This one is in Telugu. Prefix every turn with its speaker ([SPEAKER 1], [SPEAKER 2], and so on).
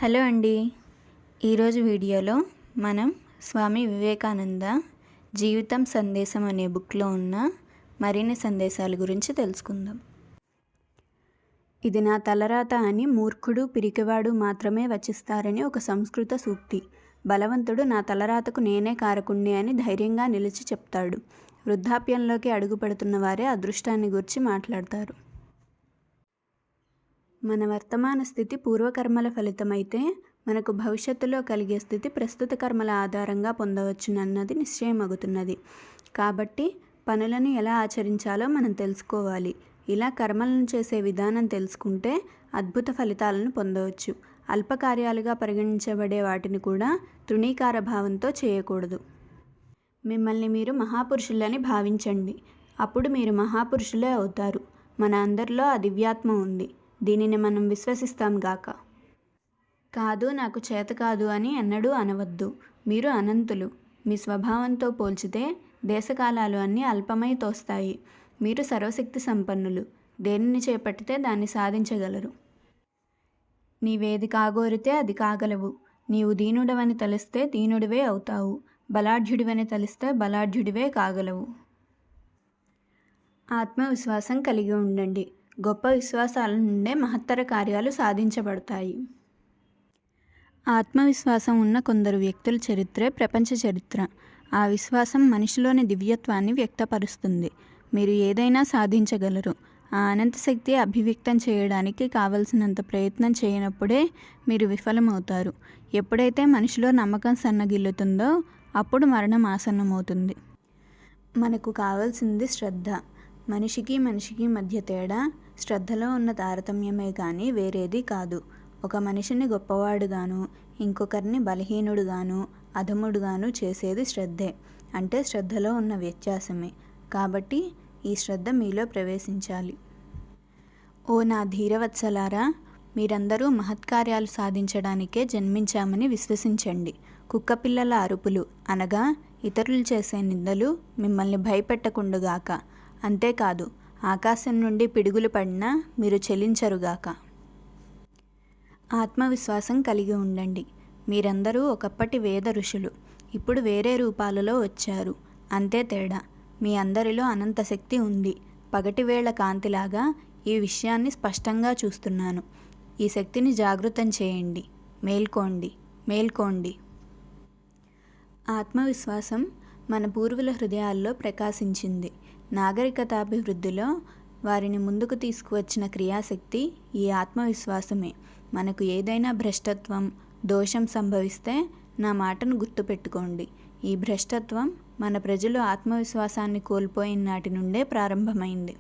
[SPEAKER 1] హలో అండి. ఈరోజు వీడియోలో మనం స్వామి వివేకానంద జీవితం సందేశం అనే బుక్లో ఉన్న మరిన్ని సందేశాల గురించి తెలుసుకుందాం. ఇది నా తలరాత అని మూర్ఖుడు పిరికివాడు మాత్రమే వచిస్తారని ఒక సంస్కృత సూక్తి. బలవంతుడు నా తలరాతకు నేనే కారకుణ్ణి అని ధైర్యంగా నిలిచి చెప్తాడు. వృద్ధాప్యంలోకి అడుగు పెడుతున్న వారే అదృష్టాన్ని గురించి మాట్లాడతారు. మన వర్తమాన స్థితి పూర్వకర్మల ఫలితమైతే మనకు భవిష్యత్తులో కలిగే స్థితి ప్రస్తుత కర్మల ఆధారంగా పొందవచ్చునన్నది నిశ్చయమగుతున్నది. కాబట్టి పనులను ఎలా ఆచరించాలో మనం తెలుసుకోవాలి. ఇలా కర్మలను చేసే విధానం తెలుసుకుంటే అద్భుత ఫలితాలను పొందవచ్చు. అల్పకార్యాలుగా పరిగణించబడే వాటిని కూడా తృణీకార భావంతో చేయకూడదు. మిమ్మల్ని మీరు మహాపురుషులని భావించండి. అప్పుడు మీరు మహాపురుషులే అవుతారు. మన అందరిలో ఆ దివ్యాత్మ ఉంది. దీనిని మనం విశ్వసిస్తాం గాక. కాదు, నాకు చేత కాదు అని ఎన్నడూ అనవద్దు. మీరు అనంతులు. మీ స్వభావంతో పోల్చితే దేశకాలాలు అన్నీ అల్పమై తోస్తాయి. మీరు సర్వశక్తి సంపన్నులు. దేనిని చేపట్టితే దాన్ని సాధించగలరు. నీవేది కాగోరితే అది కాగలవు. నీవు దీనుడవని తలిస్తే దీనుడివే అవుతావు. బలాఢ్యుడివని తలిస్తే బలాఢ్యుడివే కాగలవు. ఆత్మవిశ్వాసం కలిగి ఉండండి. గొప్ప విశ్వాసాల నుండే మహత్తర కార్యాలు సాధించబడతాయి. ఆత్మవిశ్వాసం ఉన్న కొందరు వ్యక్తుల చరిత్రే ప్రపంచ చరిత్ర. ఆ విశ్వాసం మనిషిలోని దివ్యత్వాన్ని వ్యక్తపరుస్తుంది. మీరు ఏదైనా సాధించగలరు. ఆ అనంత శక్తి అభివ్యక్తం చేయడానికి కావలసినంత ప్రయత్నం చేయనప్పుడే మీరు విఫలమవుతారు. ఎప్పుడైతే మనిషిలో నమ్మకం సన్నగిల్లుతుందో అప్పుడు మరణం ఆసన్నమవుతుంది. మనకు కావాల్సింది శ్రద్ధ. మనిషికి మధ్య తేడా శ్రద్ధలో ఉన్న తారతమ్యమే కానీ వేరేది కాదు. ఒక మనిషిని గొప్పవాడుగాను ఇంకొకరిని బలహీనుడుగాను అధముడుగాను చేసేది శ్రద్ధే. అంటే శ్రద్ధలో ఉన్న వ్యత్యాసమే. కాబట్టి ఈ శ్రద్ధ మీలో ప్రవేశించాలి. ఓ నా ధీరవత్సలారా, మీరందరూ మహత్కార్యాలు సాధించడానికే జన్మించామని విశ్వసించండి. కుక్కపిల్లల అరుపులు అనగా ఇతరులు చేసే నిందలు మిమ్మల్ని భయపెట్టకుండుగాక. అంతేకాదు, ఆకాశం నుండి పిడుగులు పడినా మీరు చెలించరుగాక. ఆత్మవిశ్వాసం కలిగి ఉండండి. మీరందరూ ఒకప్పటి వేద ఋషులు. ఇప్పుడు వేరే రూపాలలో వచ్చారు. అంతే తేడా. మీ అందరిలో అనంత శక్తి ఉంది. పగటివేళ కాంతిలాగా ఈ విషయాన్ని స్పష్టంగా చూస్తున్నాను. ఈ శక్తిని జాగృతం చేయండి. మేల్కోండి. ఆత్మవిశ్వాసం మన పూర్వుల హృదయాల్లో ప్రకాశించింది. నాగరికతాభివృద్ధిలో వారిని ముందుకు తీసుకువచ్చిన క్రియాశక్తి ఈ ఆత్మవిశ్వాసమే. మనకు ఏదైనా భ్రష్టత్వం, దోషం సంభవిస్తే నా మాటను గుర్తుపెట్టుకోండి. ఈ భ్రష్టత్వం మన ప్రజలు ఆత్మవిశ్వాసాన్ని కోల్పోయిన నాటి నుండే ప్రారంభమైంది.